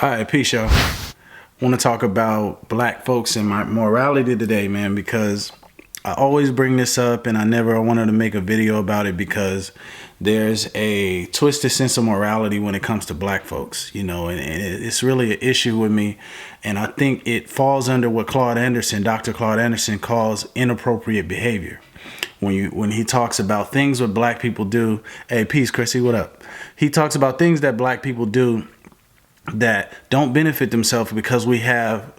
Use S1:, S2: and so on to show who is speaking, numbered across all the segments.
S1: All right, peace, y'all. Want to talk about black folks and my morality today, man, because I always bring this up and I never wanted to make a video about it because there's a twisted sense of morality when it comes to black folks, and it's really an issue with me. And I think it falls under what Dr. Claude Anderson calls inappropriate behavior. When he talks about things what black people do, hey, peace, Chrissy, what up? He talks about things that black people do that don't benefit themselves because we have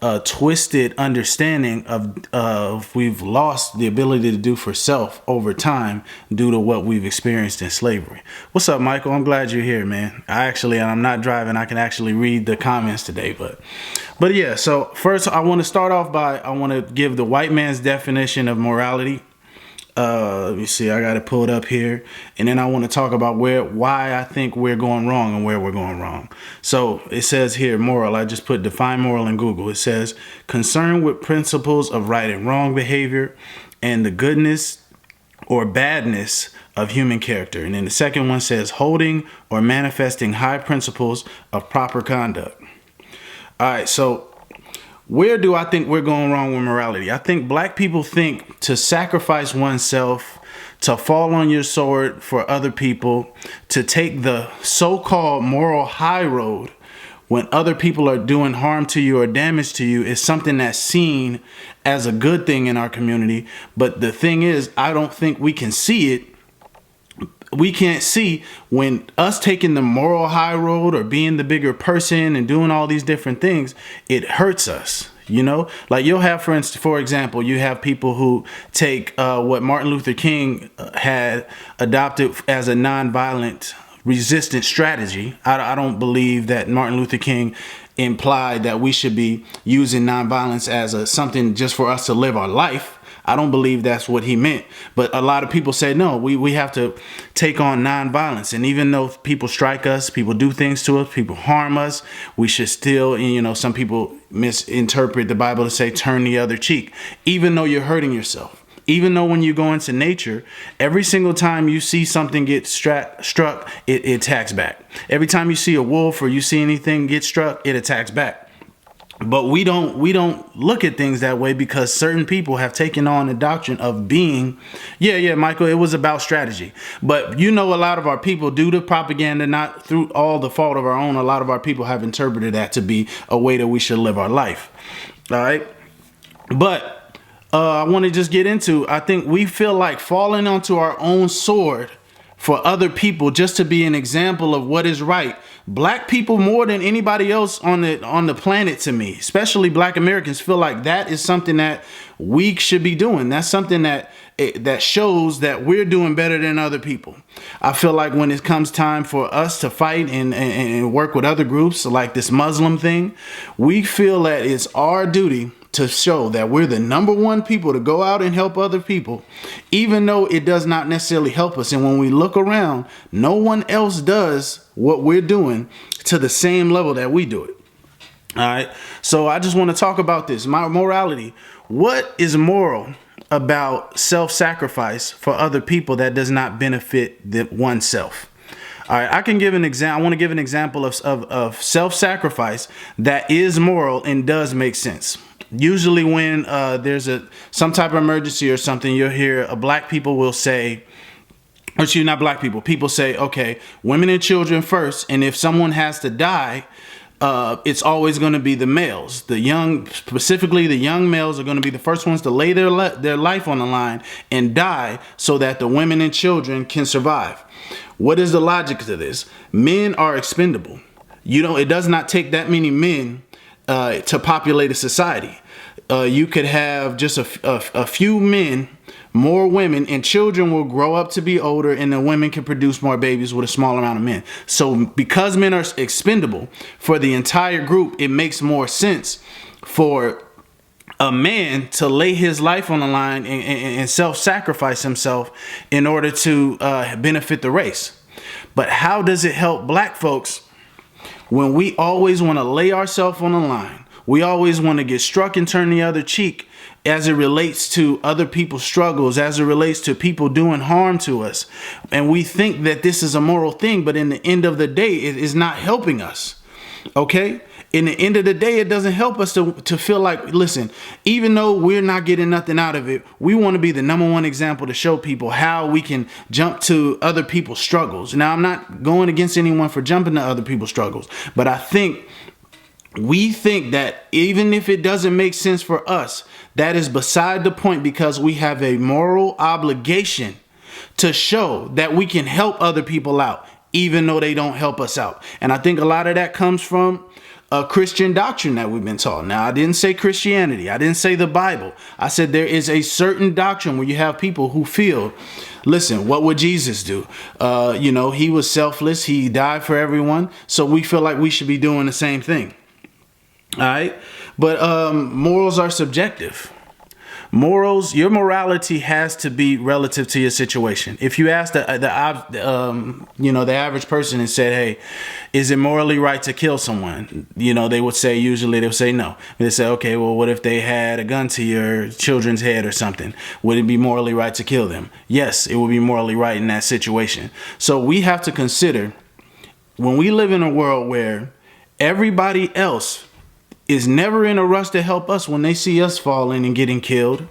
S1: a twisted understanding of we've lost the ability to do for self over time due to what we've experienced in slavery. What's up, Michael? I'm glad you're here, man. I'm not driving. I can actually read the comments today, but yeah. So first, I want to start off by I want to give the white man's definition of morality. Let me see, I got it pulled up here. And then I want to talk about why I think we're going wrong and where we're going wrong. So it says here, moral. I just put define moral in Google. It says concerned with principles of right and wrong behavior and the goodness or badness of human character. And then the second one says holding or manifesting high principles of proper conduct. All right, so where do I think we're going wrong with morality? I think black people think to sacrifice oneself, to fall on your sword for other people, to take the so-called moral high road when other people are doing harm to you or damage to you is something that's seen as a good thing in our community. But the thing is, I don't think we can see it. We can't see when us taking the moral high road or being the bigger person and doing all these different things, it hurts us. Like you'll have, for example, you have people who take what Martin Luther King had adopted as a nonviolent resistance strategy. I don't believe that Martin Luther King implied that we should be using nonviolence as something just for us to live our life. I don't believe that's what he meant. But a lot of people say, no, we have to take on nonviolence. And even though people strike us, people do things to us, people harm us, we should still, some people misinterpret the Bible to say, turn the other cheek, even though you're hurting yourself. Even though when you go into nature, every single time you see something get struck, it attacks back. Every time you see a wolf or you see anything get struck, it attacks back. But we don't look at things that way because certain people have taken on the doctrine of being, Michael, it was about strategy. But a lot of our people, due to propaganda, not through all the fault of our own, a lot of our people have interpreted that to be a way that we should live our life. All right. But I want to just get into, I think we feel like falling onto our own sword for other people just to be an example of what is right. Black people more than anybody else on the planet, to me, especially black Americans, feel like that is something that we should be doing. That's something that shows that we're doing better than other people. I feel like when it comes time for us to fight and work with other groups like this Muslim thing, we feel that it's our duty to show that we're the number one people to go out and help other people, even though it does not necessarily help us. And when we look around, no one else does what we're doing to the same level that we do it. All right. So I just want to talk about this. My morality. What is moral about self-sacrifice for other people that does not benefit oneself? All right, I can give an example. I want to give an example of self-sacrifice that is moral and does make sense. Usually when there's some type of emergency or something, you'll hear black people will say, not black people, people say, okay, women and children first. And if someone has to die, it's always going to be the males. Specifically the young males are going to be the first ones to lay their life on the line and die so that the women and children can survive. What is the logic to this? Men are expendable. It does not take that many men to populate a society. You could have just a few men, more women, and children will grow up to be older, and the women can produce more babies with a small amount of men. So because men are expendable for the entire group, it makes more sense for a man to lay his life on the line and self-sacrifice himself in order to benefit the race. But how does it help black folks when we always want to lay ourselves on the line? We always want to get struck and turn the other cheek as it relates to other people's struggles, as it relates to people doing harm to us. And we think that this is a moral thing, but in the end of the day, it is not helping us. Okay? In the end of the day, it doesn't help us to feel like, listen, even though we're not getting nothing out of it, we want to be the number one example to show people how we can jump to other people's struggles. Now, I'm not going against anyone for jumping to other people's struggles, but I think we think that even if it doesn't make sense for us, that is beside the point, because we have a moral obligation to show that we can help other people out, even though they don't help us out. And I think a lot of that comes from a Christian doctrine that we've been taught. Now, I didn't say Christianity. I didn't say the Bible. I said there is a certain doctrine where you have people who feel, listen, what would Jesus do? He was selfless. He died for everyone. So we feel like we should be doing the same thing. All right. But morals are subjective. Morals, your morality has to be relative to your situation. If you ask the average person and said, hey, is it morally right to kill someone? They would say, usually they would say no. They say, okay, well, what if they had a gun to your children's head or something? Would it be morally right to kill them? Yes, it would be morally right in that situation. So we have to consider, when we live in a world where everybody else is never in a rush to help us when they see us falling and getting killed.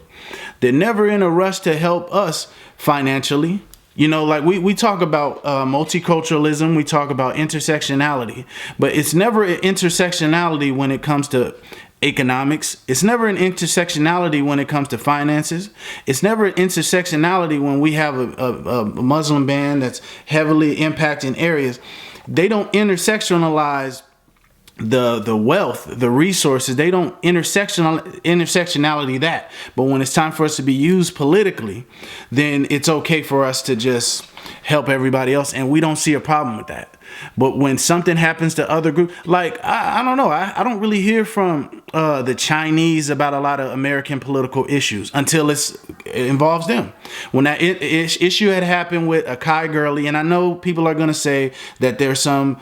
S1: They're never in a rush to help us financially. Like we talk about multiculturalism, we talk about intersectionality, but it's never an intersectionality when it comes to economics. It's never an intersectionality when it comes to finances. It's never an intersectionality when we have a Muslim ban that's heavily impacting areas. They don't intersectionalize the wealth, the resources. They don't intersectionality that. But when it's time for us to be used politically, then it's okay for us to just help everybody else, and we don't see a problem with that. But when something happens to other groups, like I don't know, I don't really hear from the Chinese about a lot of American political issues until it involves them. When that issue had happened with Akai Gurley, and I know people are going to say that there's some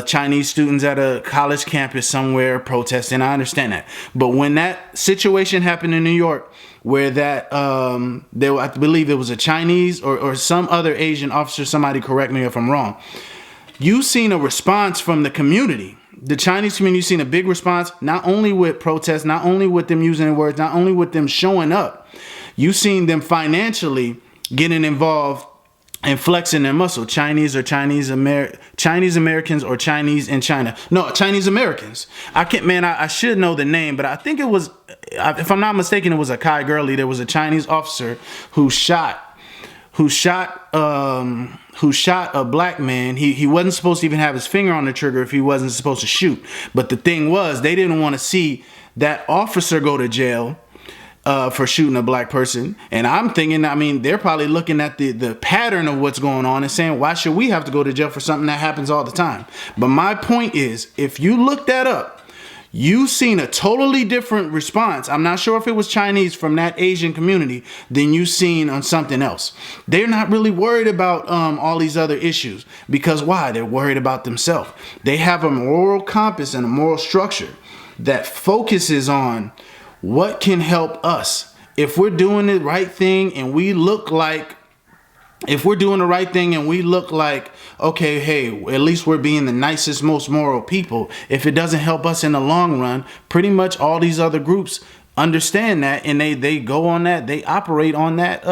S1: Chinese students at a college campus somewhere protesting. I understand that. But when that situation happened in New York, where that I believe it was a Chinese or some other Asian officer, somebody correct me if I'm wrong, you've seen a response from the community. The Chinese community, you've seen a big response, not only with protests, not only with them using the words, not only with them showing up. You've seen them financially getting involved and flexing their muscle. Chinese Americans or Chinese in China. No, Chinese Americans. I should know the name, but I think it was, if I'm not mistaken, it was Akai Gurley. There was a Chinese officer who shot a black man. He wasn't supposed to even have his finger on the trigger if he wasn't supposed to shoot. But the thing was, they didn't want to see that officer go to jail for shooting a black person. And I'm thinking, they're probably looking at the pattern of what's going on and saying, why should we have to go to jail for something that happens all the time? But my point is, if you look that up, you've seen a totally different response. I'm not sure if it was Chinese from that Asian community than you've seen on something else. They're not really worried about all these other issues, because why? They're worried about themselves. They have a moral compass and a moral structure that focuses on what can help us. If we're doing the right thing and we look like, okay, hey, at least we're being the nicest, most moral people. If it doesn't help us in the long run, pretty much all these other groups understand that, and they go on that, they operate on that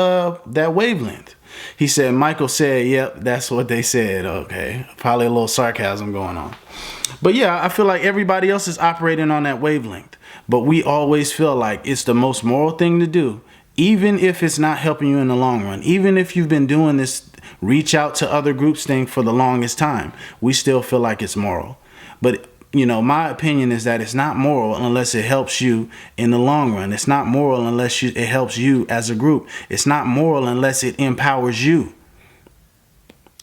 S1: wavelength. He said, Michael said, yep, that's what they said. Okay, probably a little sarcasm going on. But yeah, I feel like everybody else is operating on that wavelength. But we always feel like it's the most moral thing to do, even if it's not helping you in the long run. Even if you've been doing this reach out to other groups thing for the longest time, we still feel like it's moral. But my opinion is that it's not moral unless it helps you in the long run. It's not moral unless it helps you as a group. It's not moral unless it empowers you.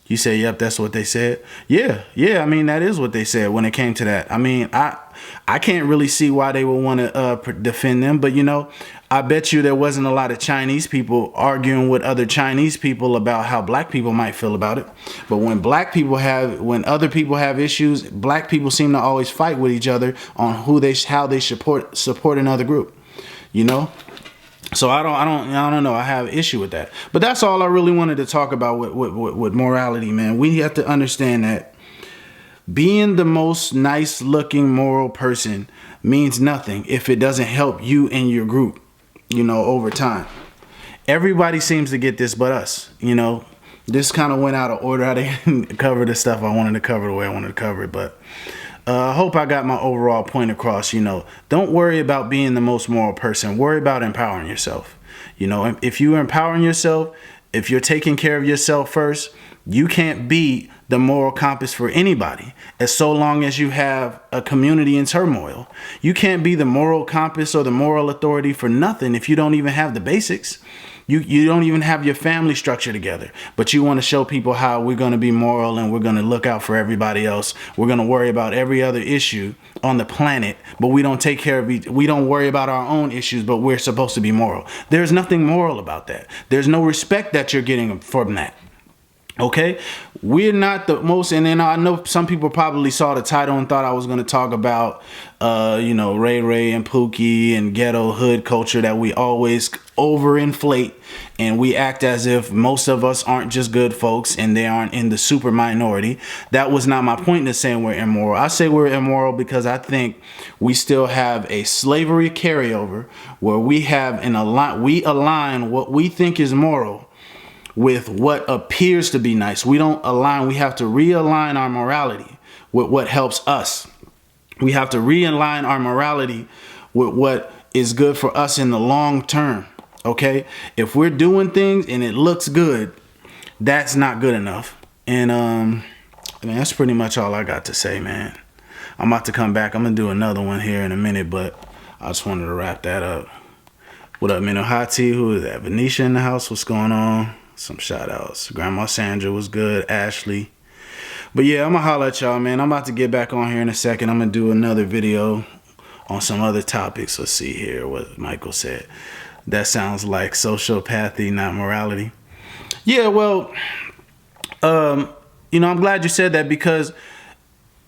S1: You say, yep, that's what they said. Yeah, that is what they said when it came to that. I can't really see why they would want to defend them. But, I bet you there wasn't a lot of Chinese people arguing with other Chinese people about how black people might feel about it. But when other people have issues, black people seem to always fight with each other on how they support another group, So I don't know. I have an issue with that. But that's all I really wanted to talk about with morality, man. We have to understand that Being the most nice looking moral person means nothing if it doesn't help you and your group, over time. Everybody seems to get this but us, This kind of went out of order. I didn't cover the stuff I wanted to cover the way I wanted to cover it, but I hope I got my overall point across. Don't worry about being the most moral person. Worry about empowering yourself. If you're empowering yourself, if you're taking care of yourself first, you can't be the moral compass for anybody as so long as you have a community in turmoil. You can't be the moral compass or the moral authority for nothing if you don't even have the basics. You don't even have your family structure together, but you want to show people how we're going to be moral and we're going to look out for everybody else. We're going to worry about every other issue on the planet, but we don't take care of we don't worry about our own issues, but we're supposed to be moral. There's nothing moral about that. There's no respect that you're getting from that. Okay, we're not the most, and then I know some people probably saw the title and thought I was going to talk about, Ray Ray and Pookie and ghetto hood culture that we always overinflate, and we act as if most of us aren't just good folks and they aren't in the super minority. That was not my point in saying we're immoral. I say we're immoral because I think we still have a slavery carryover where we align what we think is moral with what appears to be nice. We don't align. We have to realign our morality with what helps us. We have to realign our morality with what is good for us in the long term. Okay? If we're doing things and it looks good, that's not good enough. And that's pretty much all I got to say, man. I'm about to come back. I'm gonna do another one here in a minute, but I just wanted to wrap that up. What up, Minohati? Who is that? Venetia in the house? What's going on? Some shout outs. Grandma Sandra was good. Ashley. But yeah, I'm gonna holler at y'all, man. I'm about to get back on here in a second. I'm gonna do another video on some other topics. Let's see here what Michael said. That sounds like sociopathy, not morality. Yeah, well, I'm glad you said that because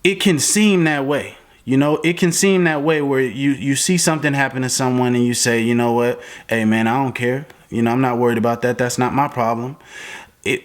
S1: it can seem that way. It can seem that way where you see something happen to someone and you say, you know what? Hey, man, I don't care. I'm not worried about that. That's not my problem.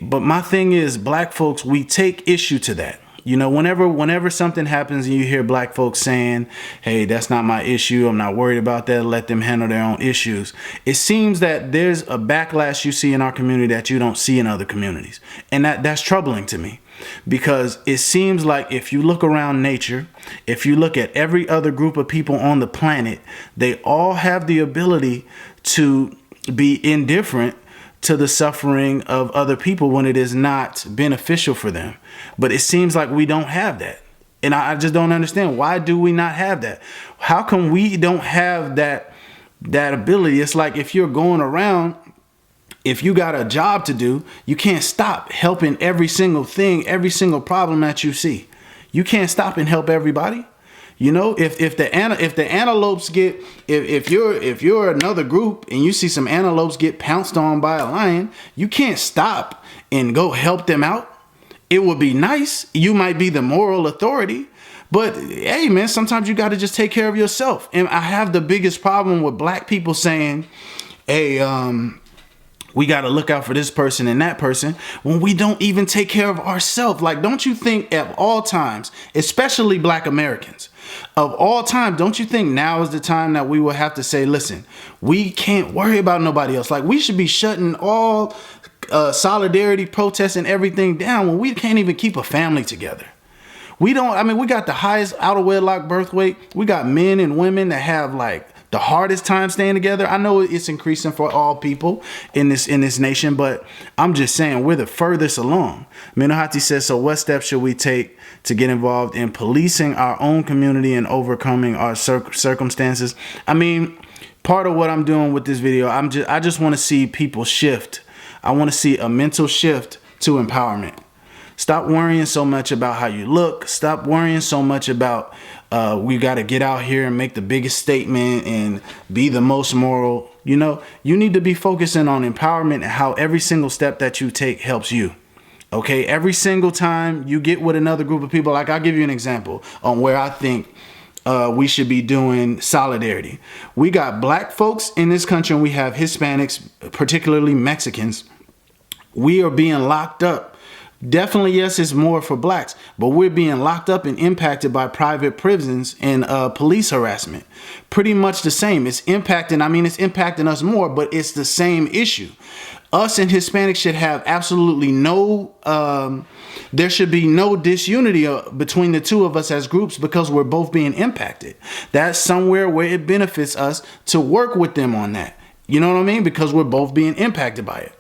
S1: But my thing is, black folks, we take issue to that. Whenever something happens and you hear black folks saying, hey, that's not my issue, I'm not worried about that, let them handle their own issues. It seems that there's a backlash you see in our community that you don't see in other communities. And that's troubling to me. Because it seems like if you look around nature, if you look at every other group of people on the planet, they all have the ability to be indifferent to the suffering of other people when it is not beneficial for them. But it seems like we don't have that. And I just don't understand. Why do we not have that? How come we don't have that ability? It's like if you're going around, if you got a job to do, you can't stop helping every single thing, every single problem that you see. You can't stop and help everybody. If the antelopes get, if you're another group and you see some antelopes get pounced on by a lion, you can't stop and go help them out. It would be nice. You might be the moral authority, but hey, man, sometimes you got to just take care of yourself. And I have the biggest problem with black people saying, hey, we got to look out for this person and that person when we don't even take care of ourselves. Like, don't you think at all times, especially black Americans, of all time, don't you think now is the time that we will have to say, listen, we can't worry about nobody else. Like, we should be shutting all solidarity protests and everything down when we can't even keep a family together. We got the highest out of wedlock birth rate. We got men and women that have like the hardest time staying together. I know it's increasing for all people in this nation, but I'm just saying we're the furthest along. Minohati says, so what steps should we take to get involved in policing our own community and overcoming our circumstances? Part of what I'm doing with this video, I just want to see people shift. I want to see a mental shift to empowerment. Stop worrying so much about how you look. Stop worrying so much about we got to get out here and make the biggest statement and be the most moral. You need to be focusing on empowerment and how every single step that you take helps you. Okay, every single time you get with another group of people, like I'll give you an example on where I think we should be doing solidarity. We got black folks in this country and we have Hispanics, particularly Mexicans. We are being locked up Definitely, yes, it's more for blacks, but we're being locked up and impacted by private prisons and police harassment. Pretty much the same. It's impacting, I mean, it's impacting us more, but it's the same issue. Us and Hispanics should have absolutely no, there should be no disunity between the two of us as groups because we're both being impacted. That's somewhere where it benefits us to work with them on that. You know what I mean? Because we're both being impacted by it.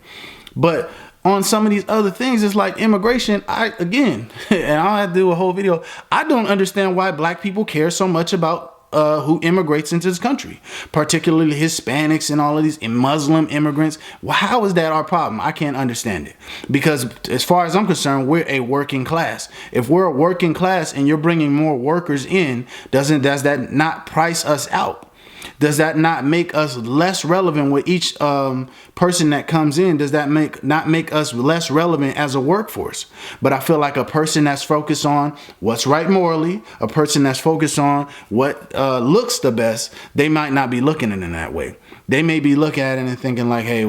S1: But on some of these other things, it's like immigration. And I'll have to do a whole video. I don't understand why black people care so much about who immigrates into this country, particularly Hispanics and all of these Muslim immigrants. Well, how is that our problem? I can't understand it, because as far as I'm concerned, we're a working class. If we're a working class and you're bringing more workers in, does that not price us out? Does that not make us less relevant with each person that comes in? Does that not make us less relevant as a workforce? But I feel like a person that's focused on what's right morally, a person that's focused on what looks the best, they might not be looking at it in that way. They may be looking at it and thinking like, hey,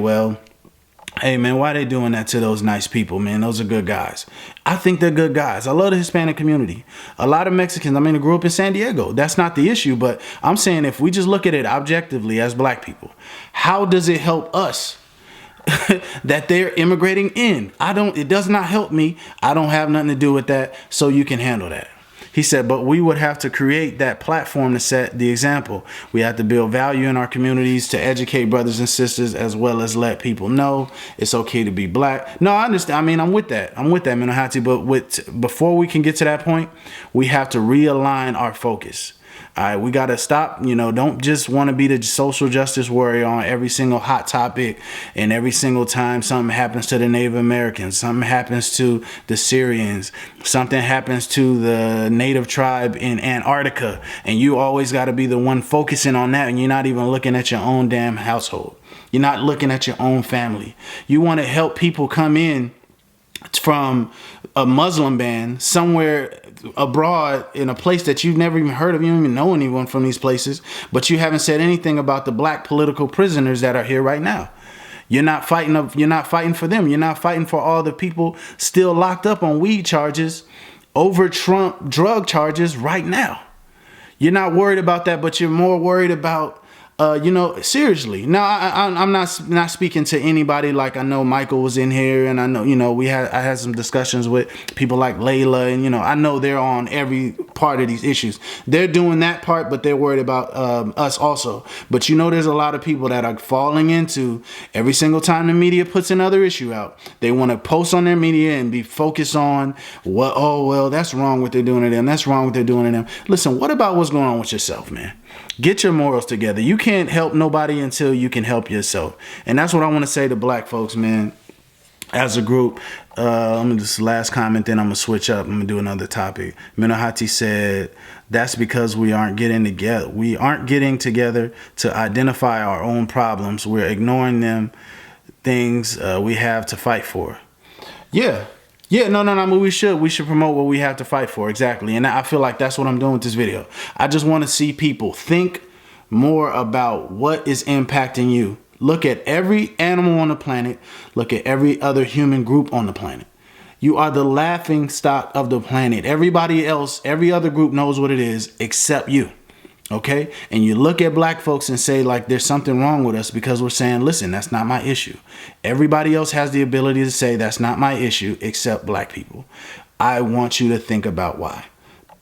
S1: man, why are they doing that to those nice people, man? Those are good guys. I think they're good guys. I love the Hispanic community. A lot of Mexicans, I grew up in San Diego. That's not the issue, but I'm saying if we just look at it objectively as black people, how does it help us that they're immigrating in? It does not help me. I don't have nothing to do with that, so you can handle that. He said, but we would have to create that platform to set the example. We have to build value in our communities to educate brothers and sisters, as well as let people know it's okay to be black. No, I understand. I'm with that. Menahati. But before we can get to that point, we have to realign our focus. All right, we got to stop, don't just want to be the social justice warrior on every single hot topic, and every single time something happens to the Native Americans, something happens to the Syrians, something happens to the native tribe in Antarctica, and you always got to be the one focusing on that, and you're not even looking at your own damn household. You're not looking at your own family. You want to help people come in from a Muslim ban somewhere abroad in a place that you've never even heard of. You don't even know anyone from these places, but you haven't said anything about the black political prisoners that are here right now. You're not fighting for them. You're not fighting for all the people still locked up on weed charges over Trump drug charges right now. You're not worried about that, but you're more worried about seriously. Now, I'm not speaking to anybody. Like, I know Michael was in here, and I know, I had some discussions with people like Layla, and, I know they're on every part of these issues. They're doing that part, but they're worried about us also. But, there's a lot of people that are falling into every single time the media puts another issue out. They want to post on their media and be focused on that's wrong what they're doing to them. That's wrong what they're doing to them. Listen, what about what's going on with yourself, man? Get your morals together. You can't help nobody until you can help yourself. And that's what I want to say to black folks, man, as a group. I'm going to just last comment, then I'm going to switch up. I'm going to do another topic. Menahati said, that's because we aren't getting together. We aren't getting together to identify our own problems. We're ignoring them things we have to fight for. Yeah, no. We should promote what we have to fight for. Exactly. And I feel like that's what I'm doing with this video. I just want to see people think more about what is impacting you. Look at every animal on the planet. Look at every other human group on the planet. You are the laughing stock of the planet. Everybody else, every other group knows what it is except you. Okay? And you look at black folks and say, like, there's something wrong with us because we're saying, listen, that's not my issue. Everybody else has the ability to say that's not my issue except black people. I want you to think about why.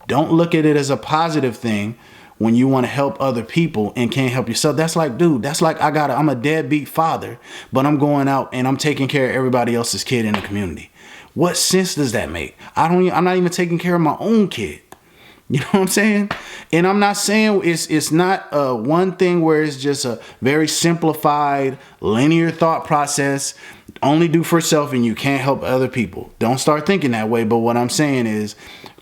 S1: Don't look at it as a positive thing when you want to help other people and can't help yourself. That's like, dude, I'm a deadbeat father, but I'm going out and I'm taking care of everybody else's kid in the community. What sense does that make? I'm not even taking care of my own kid. You know what I'm saying? And I'm not saying it's not one thing where it's just a very simplified linear thought process. Only do for self and you can't help other people. Don't start thinking that way. But what I'm saying is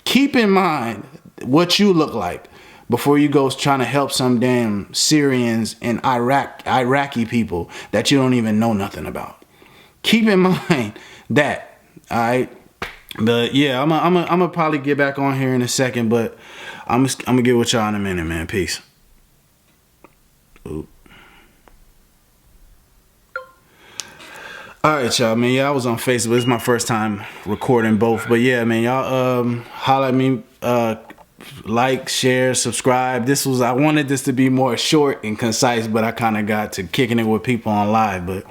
S1: keep in mind what you look like before you go trying to help some damn Syrians and Iraqi people that you don't even know nothing about. Keep in mind that, all right? But yeah, I'm gonna probably get back on here in a second, but I'm gonna get with y'all in a minute, man. Peace. Ooh. All right, y'all, man. Yeah, I was on Facebook. It's my first time recording both. But yeah, man, y'all holler at me, like, share, subscribe. I wanted this to be more short and concise, but I kind of got to kicking it with people on live. But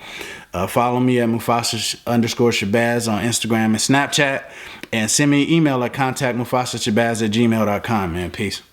S1: follow me at Mufasa_Shabazz on Instagram and Snapchat. And send me an email at contactmufasashabazz@gmail.com, man. Peace.